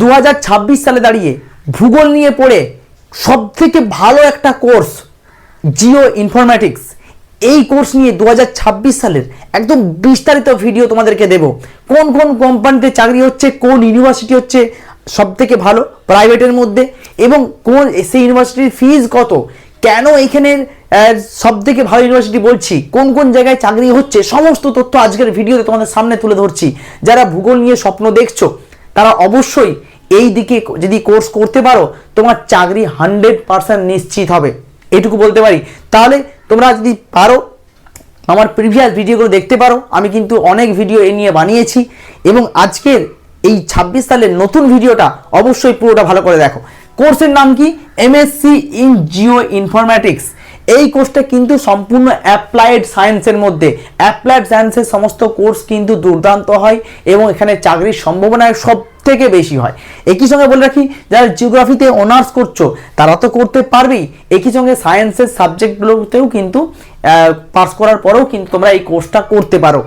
2026 সালে দাঁড়িয়ে ভূগোল নিয়ে পড়ে সবথেকে ভালো একটা কোর্স জিও ইনফরমেটিক্স, এই কোর্স নিয়ে 2026 সালের একদম বিস্তারিত ভিডিও তোমাদেরকে দেব। কোন কোন কোম্পানিতে চাকরি হচ্ছে, কোন ইউনিভার্সিটি হচ্ছে সবথেকে ভালো প্রাইভেটের মধ্যে, এবং কোন সেই ইউনিভার্সিটির ফিজ কত, কেন এখানের সবথেকে ভালো ইউনিভার্সিটি বলছি, কোন কোন জায়গায় চাকরি হচ্ছে, সমস্ত তথ্য আজকের ভিডিওতে তোমাদের সামনে তুলে ধরছি। যারা ভূগোল নিয়ে স্বপ্ন দেখছো তারা অবশ্যই এই দিকে যদি কোর্স করতে পারো তোমার চাকরি 100% নিশ্চিত হবে, এইটুকু বলতে পারি। তাহলে তোমরা যদি পারো আমার প্রিভিয়াস ভিডিওগুলো দেখতে পারো, আমি কিন্তু অনেক ভিডিও এ নিয়ে বানিয়েছি, এবং আজকের এই 26 সালের নতুন ভিডিওটা অবশ্যই পুরোটা ভালো করে দেখো। কোর্সের নাম কি? MSc in Jio informatics. এই কোর্সটা কিন্তু সম্পূর্ণ অ্যাপ্লাইড সায়েন্সের মধ্যে। অ্যাপ্লাইড সায়েন্সের সমস্ত কোর্স কিন্তু দুর্দান্ত হয় এবং এখানে চাকরির সম্ভাবনা সব থেকে বেশি হয়। একই সঙ্গে বলে রাখি, যারা জিওগ্রাফিতে অনার্স করছো তারা তো করতে পারবেই, একই সঙ্গে সায়েন্সের সাবজেক্টগুলোতেও কিন্তু পাস করার পরেও কিন্তু তোমরা এই কোর্সটা করতে পারো।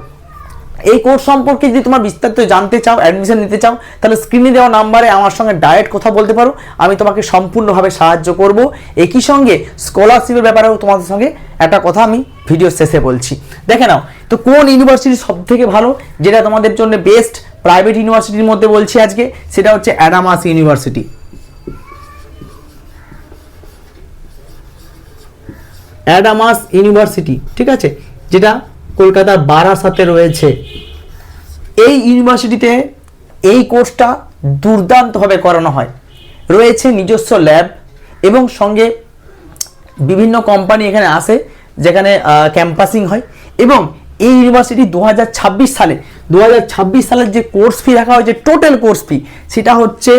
এই কোর্স সম্পর্কে যদি তোমার বিস্তারিত জানতে চাও, অ্যাডমিশন নিতে চাও, তাহলে স্ক্রিনে দেওয়া নাম্বারে আমার সঙ্গে ডাইরেক্ট কথা বলতে পারো, আমি তোমাকে সম্পূর্ণভাবে সাহায্য করব। একই সঙ্গে স্কলারশিপের ব্যাপারেও তোমাদের সঙ্গে একটা কথা আমি ভিডিও শেষে বলছি। দেখে নাও তো কোন ইউনিভার্সিটি সব থেকে ভালো, যেটা তোমাদের জন্য বেস্ট প্রাইভেট ইউনিভার্সিটির মধ্যে বলছি আজকে, সেটা হচ্ছে অ্যাডামাস ইউনিভার্সিটি। অ্যাডামাস ইউনিভার্সিটি, ঠিক আছে, যেটা কলকাতার বারাসাতে রয়েছে। এই ইউনিভার্সিটিতে এই কোর্সটা দুর্দান্তভাবে করানো হয়, রয়েছে নিজস্ব ল্যাব এবং সঙ্গে বিভিন্ন কোম্পানি এখানে আসে যেখানে ক্যাম্পাসিং হয়। এবং এই ইউনিভার্সিটি 2026 সালের যে কোর্স ফি রাখা হয়েছে, টোটাল কোর্স ফি, সেটা হচ্ছে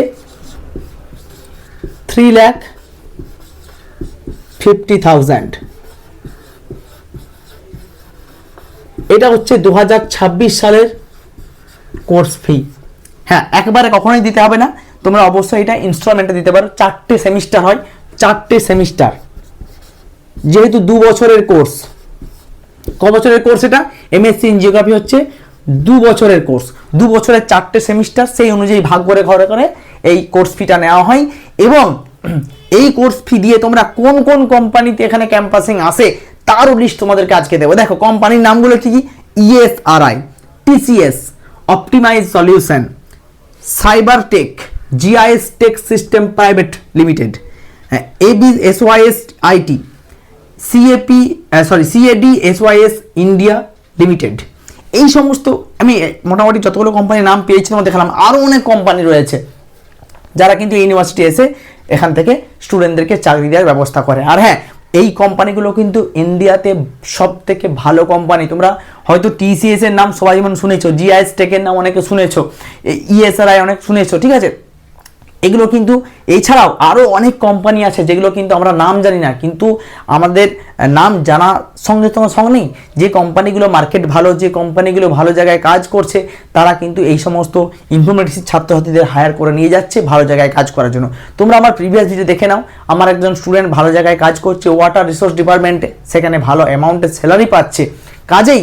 3,50,000। এটা হচ্ছে 2026 সালের কোর্স ফি। হ্যাঁ, একবারে কখনোই দিতে হবে না, তোমরা অবশ্যই এটা ইনস্টলমেন্টে দিতে পারো। 4টে সেমিস্টার হয়, 4টে সেমিস্টার, যেহেতু 2 বছরের কোর্স। ক বছরের কোর্স এটা? এমএসসি ইন জিওগ্রাফি হচ্ছে 2 বছরের কোর্স, 2 বছরের 4টে সেমিস্টার, সেই অনুযায়ী ভাগ করে ঘরে করে এই কোর্স ফিটা নেওয়া হয়। এবং এই কোর্স ফি দিয়ে তোমরা কোন কোন কোম্পানিতে এখানে ক্যাম্পাসিং আসে তারও লিস্ট তোমাদেরকে আজকে দেবো। দেখো কোম্পানির নামগুলো কি কি? ESRI, TCS, optimise solution, cyber tech, GIS tech system private limited, SYS IT, CAD SYS India limited. এই সমস্ত আমি মোটামুটি যতগুলো কোম্পানির নাম পেয়েছি তোমাদের দেখালাম। আরও অনেক কোম্পানি রয়েছে যারা কিন্তু ইউনিভার্সিটি এসে এখান থেকে স্টুডেন্টদেরকে চাকরি দেওয়ার ব্যবস্থা করে। আর হ্যাঁ, এই কোম্পানিগুলো কিন্তু ইন্ডিয়াতে সব থেকে ভালো কোম্পানি। তোমরা হয়তো TCS এর নাম সবাই যেমন শুনেছো, GIS টেকের নাম অনেকে শুনেছো, ESRI অনেক শুনেছো, ঠিক আছে। এগুলো কিন্তু এছাড়াও আরও অনেক কোম্পানি আছে যেগুলো কিন্তু আমরা নাম জানি না, কিন্তু আমাদের নাম জানার সঙ্গে সঙ্গে নেই, যে কোম্পানিগুলো মার্কেট ভালো, যে কোম্পানিগুলো ভালো জায়গায় কাজ করছে, তারা কিন্তু এই সমস্ত ইনফরমেটিক্স ছাত্রছাত্রীদের হায়ার করে নিয়ে যাচ্ছে ভালো জায়গায় কাজ করার জন্য। তোমরা আমার প্রিভিয়াস ভিডিও দেখে নাও, আমার একজন স্টুডেন্ট ভালো জায়গায় কাজ করছে ওয়াটার রিসোর্স ডিপার্টমেন্টে, সেখানে ভালো অ্যামাউন্টের স্যালারি পাচ্ছে। কাজেই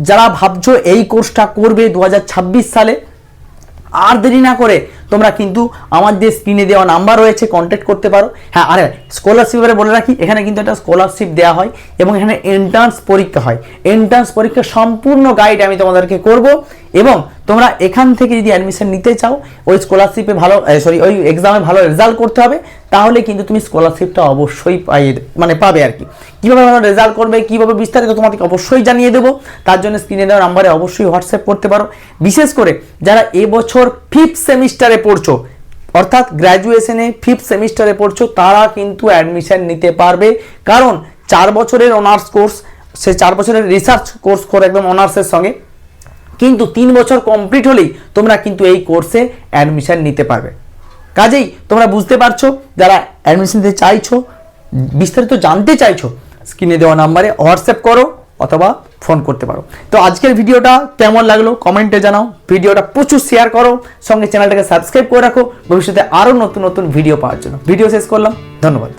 যারা ভাবছো এই কোর্সটা করবে 2026 সালে, আর দেরি না করে তোমরা কিন্তু আমার যে স্ক্রিনে দেওয়া নাম্বার রয়েছে কন্ট্যাক্ট করতে পারো। হ্যাঁ, আরে স্কলারশিপের বলে রাখি, এখানে কিন্তু একটা স্কলারশিপ দেওয়া হয় এবং এখানে এন্ট্রান্স পরীক্ষা হয়। এন্ট্রান্স পরীক্ষার সম্পূর্ণ গাইড আমি তোমাদেরকে করব, এবং তোমরা এখান থেকে যদি অ্যাডমিশন নিতে চাও, ওই স্কলারশিপে ওই এক্সামে ভালো রেজাল্ট করতে হবে, তাহলে কিন্তু তুমি স্কলারশিপটা অবশ্যই পাবে আর কি। কীভাবে ভালো রেজাল্ট করবে, কীভাবে বিস্তারিত তোমাদেরকে অবশ্যই জানিয়ে দেবো। তার জন্য স্ক্রিনে দেওয়া নাম্বারে অবশ্যই হোয়াটসঅ্যাপ করতে পারো। বিশেষ করে যারা এবছর 5th সেমিস্টারে পড়ছো, অর্থাৎ গ্র্যাজুয়েশনে 5th সেমিস্টারে পড়ছো, তারা কিন্তু অ্যাডমিশন নিতে পারবে। কারণ 4 বছরের অনার্স কোর্স, সে 4 বছরের রিসার্চ কোর্স করে একদম অনার্সের সঙ্গে, কিন্তু 3 বছর কমপ্লিট হলেই তোমরা কিন্তু এই কোর্সে অ্যাডমিশন নিতে পারবে। কাজেই তোমরা বুঝতে পারছো, যারা অ্যাডমিশন নিতে চাইছো, বিস্তারিত জানতে চাইছো, স্ক্রিনে দেওয়া নাম্বারে হোয়াটসঅ্যাপ করো অথবা ফোন করতে পারো। তো আজকের ভিডিওটা কেমন লাগলো কমেন্টে জানাও, ভিডিওটা প্রচুর শেয়ার করো, সঙ্গে চ্যানেলটাকে সাবস্ক্রাইব করে রাখো ভবিষ্যতে আরও নতুন নতুন ভিডিও পাওয়ার জন্য। ভিডিও শেষ করলাম, ধন্যবাদ।